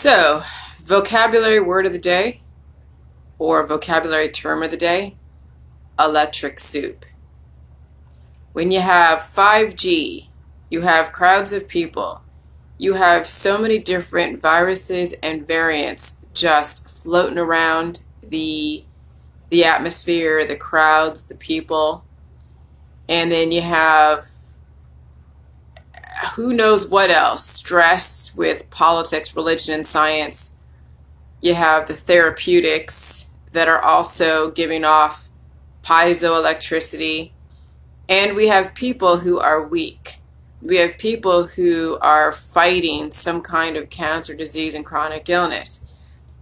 So, vocabulary word of the day or vocabulary term of the day, electric soup. When you have 5G, you have crowds of people, you have so many different viruses and variants just floating around the atmosphere, the crowds, the people, and then you have who knows what else, stress with politics, religion, and science. You have the therapeutics that are also giving off piezoelectricity. And we have people who are weak. We have people who are fighting some kind of cancer, disease, and chronic illness.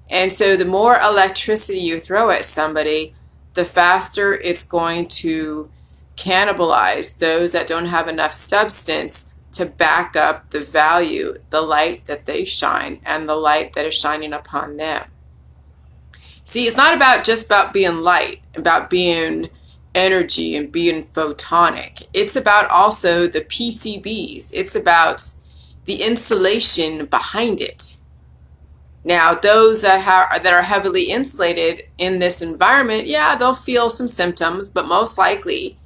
And so the more electricity you throw at somebody, the faster it's going to cannibalize those that don't have enough substance to back up the value, the light that they shine, and the light that is shining upon them. See, it's not just about being light, about being energy and being photonic. It's about also the PCBs. It's about the insulation behind it. Now, those that are heavily insulated in this environment, yeah, they'll feel some symptoms, but most likely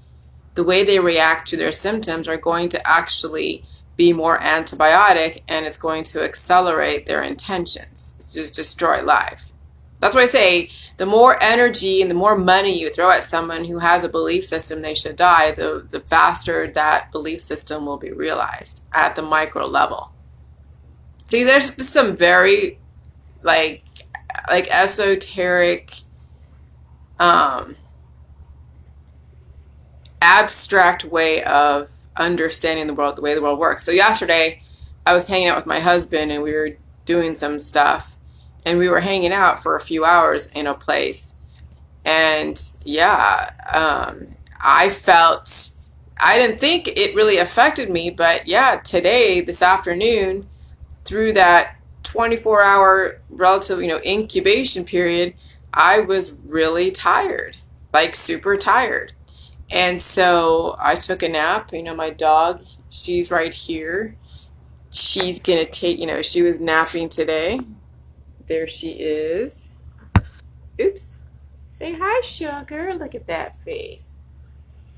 the way they react to their symptoms are going to actually be more antibiotic, and it's going to accelerate their intentions. It's just destroy life. That's why I say the more energy and the more money you throw at someone who has a belief system they should die, the faster that belief system will be realized at the micro level. See, there's some very like esoteric, abstract way of understanding the world, the way the world works. So yesterday I was hanging out with my husband and we were doing some stuff, and we were hanging out for a few hours in a place. And yeah, I didn't think it really affected me, but yeah, today, this afternoon, through that 24-hour relative, incubation period, I was really tired, like super tired. And so I took a nap. My dog, she's right here. She's going to take, she was napping today. There she is. Oops. Say hi, sugar. Look at that face.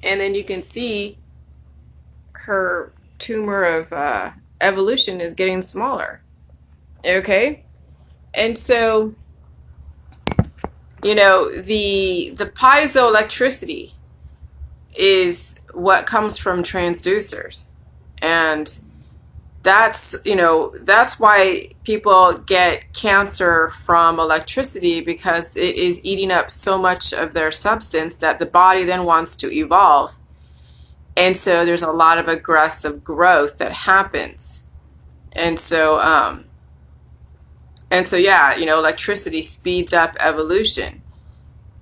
And then you can see her tumor of evolution is getting smaller. Okay? And so, the piezoelectricity is what comes from transducers. And that's why people get cancer from electricity, because it is eating up so much of their substance that the body then wants to evolve. And so there's a lot of aggressive growth that happens. And so yeah, electricity speeds up evolution.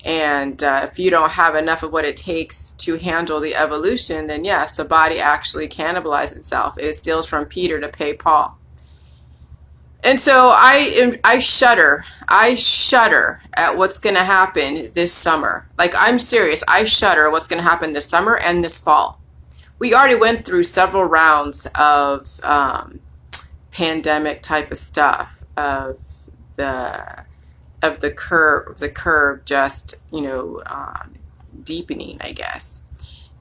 And if you don't have enough of what it takes to handle the evolution, then yes, the body actually cannibalizes itself. It steals from Peter to pay Paul. And so I shudder. I shudder at what's going to happen this summer. Like, I'm serious. I shudder at what's going to happen this summer and this fall. We already went through several rounds of pandemic type of stuff, of the curve just, deepening, I guess.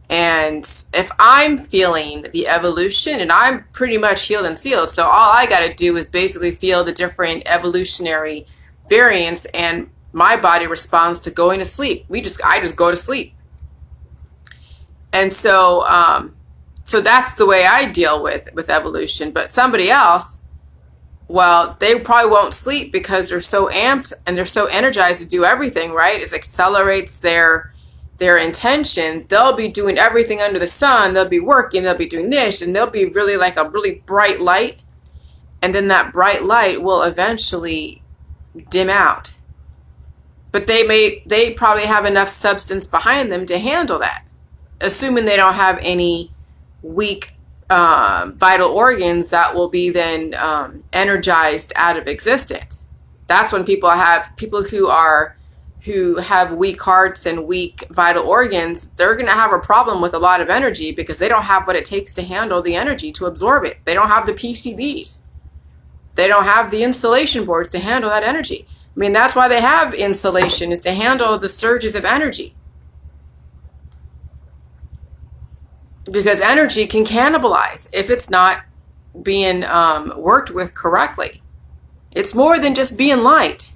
And if I'm feeling the evolution, and I'm pretty much healed and sealed, so all I got to do is basically feel the different evolutionary variants, and my body responds to going to sleep. I just go to sleep. And so, so that's the way I deal with evolution. But somebody else, well, they probably won't sleep because they're so amped and they're so energized to do everything, right? It accelerates their intention. They'll be doing everything under the sun. They'll be working, they'll be doing this, and they'll be really like a really bright light. And then that bright light will eventually dim out. But they probably have enough substance behind them to handle that, assuming they don't have any weak vital organs that will be then energized out of existence. That's when people who have weak hearts and weak vital organs, they're going to have a problem with a lot of energy because they don't have what it takes to handle the energy, to absorb it. They don't have the PCBs. They don't have the insulation boards to handle that energy. I mean, that's why they have insulation, is to handle the surges of energy. Because energy can cannibalize if it's not being worked with correctly. It's more than just being light.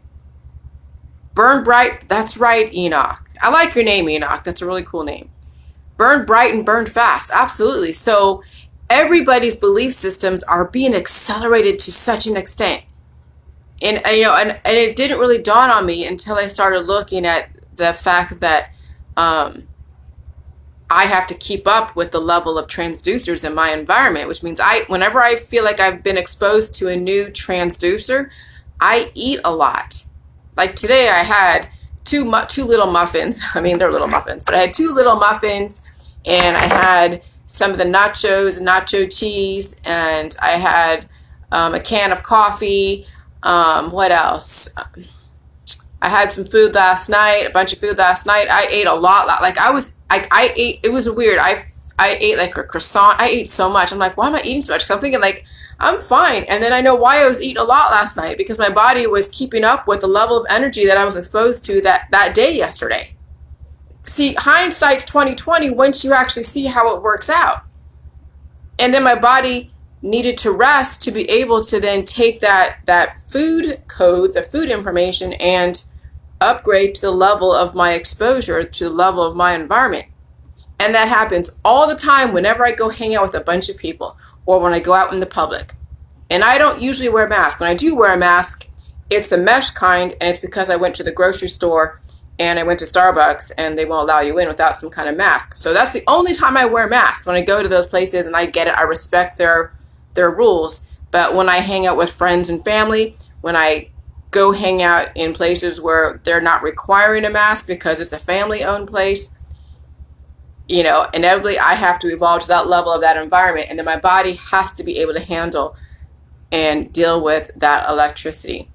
Burn bright, that's right, Enoch. I like your name, Enoch. That's a really cool name. Burn bright and burn fast, absolutely. So everybody's belief systems are being accelerated to such an extent. And and it didn't really dawn on me until I started looking at the fact that I have to keep up with the level of transducers in my environment, which means whenever I feel like I've been exposed to a new transducer, I eat a lot. Like today I had two little muffins. I mean, they're little muffins, but I had two little muffins, and I had some of the nachos, nacho cheese, and I had a can of coffee. What else? I had some food last night, a bunch of food last night. I ate a lot. Like I ate, it was weird. I ate like a croissant. I ate so much. I'm like, why am I eating so much? Because I'm thinking like, I'm fine. And then I know why I was eating a lot last night, because my body was keeping up with the level of energy that I was exposed to that day yesterday. See, hindsight's 2020 once you actually see how it works out. And then my body needed to rest to be able to then take that food code, the food information, and upgrade to the level of my exposure, to the level of my environment. And that happens all the time whenever I go hang out with a bunch of people, or when I go out in the public. And I don't usually wear a mask. When I do wear a mask, it's a mesh kind, and it's because I went to the grocery store and I went to Starbucks and they won't allow you in without some kind of mask. So that's the only time I wear masks, when I go to those places, and I get it. I respect their rules. But when I hang out with friends and family, when I go hang out in places where they're not requiring a mask because it's a family-owned place, inevitably I have to evolve to that level of that environment, and then my body has to be able to handle and deal with that electricity.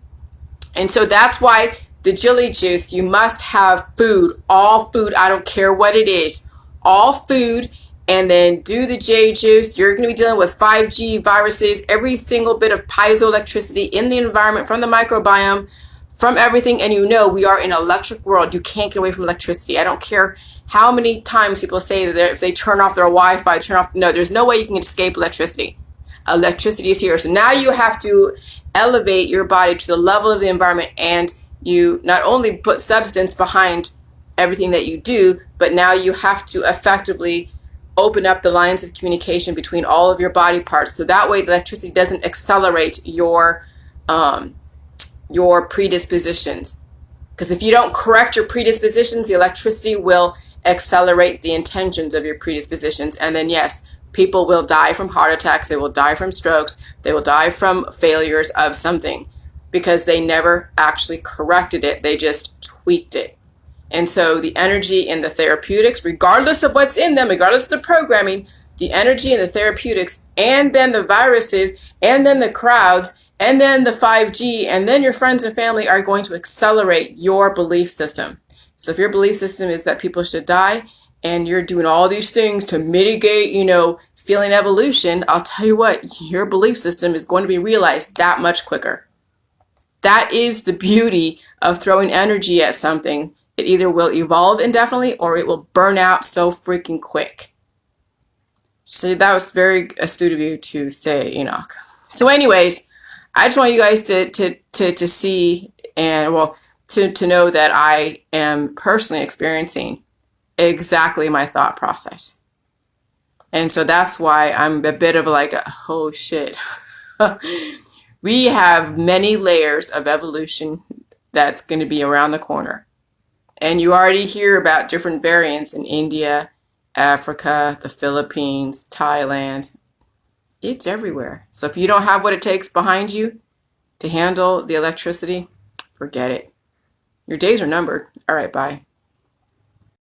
And so that's why the Jilly juice, you must have food, all food, I don't care what it is, all food, and then do the J juice. You're going to be dealing with 5G viruses, every single bit of piezoelectricity in the environment, from the microbiome, from everything. And we are in an electric world. You can't get away from electricity. I don't care how many times people say that if they turn off their Wi-Fi, no, there's no way you can escape electricity. Electricity is here. So now you have to elevate your body to the level of the environment, and you not only put substance behind everything that you do, but now you have to effectively open up the lines of communication between all of your body parts, so that way the electricity doesn't accelerate your predispositions. Because if you don't correct your predispositions, the electricity will accelerate the intentions of your predispositions. And then yes, people will die from heart attacks, they will die from strokes, they will die from failures of something, because they never actually corrected it, they just tweaked it. And so the energy in the therapeutics, regardless of what's in them, regardless of the programming, the energy in the therapeutics, and then the viruses, and then the crowds, and then the 5G, and then your friends and family are going to accelerate your belief system. So if your belief system is that people should die, and you're doing all these things to mitigate, feeling evolution, I'll tell you what, your belief system is going to be realized that much quicker. That is the beauty of throwing energy at something. It either will evolve indefinitely, or it will burn out so freaking quick. So that was very astute of you to say, Enoch. So anyways, I just want you guys to see, and to know that I am personally experiencing exactly my thought process. And so that's why I'm a bit of like, oh shit. We have many layers of evolution that's going to be around the corner. And you already hear about different variants in India, Africa, the Philippines, Thailand. It's everywhere. So if you don't have what it takes behind you to handle the electricity, forget it. Your days are numbered. All right, bye.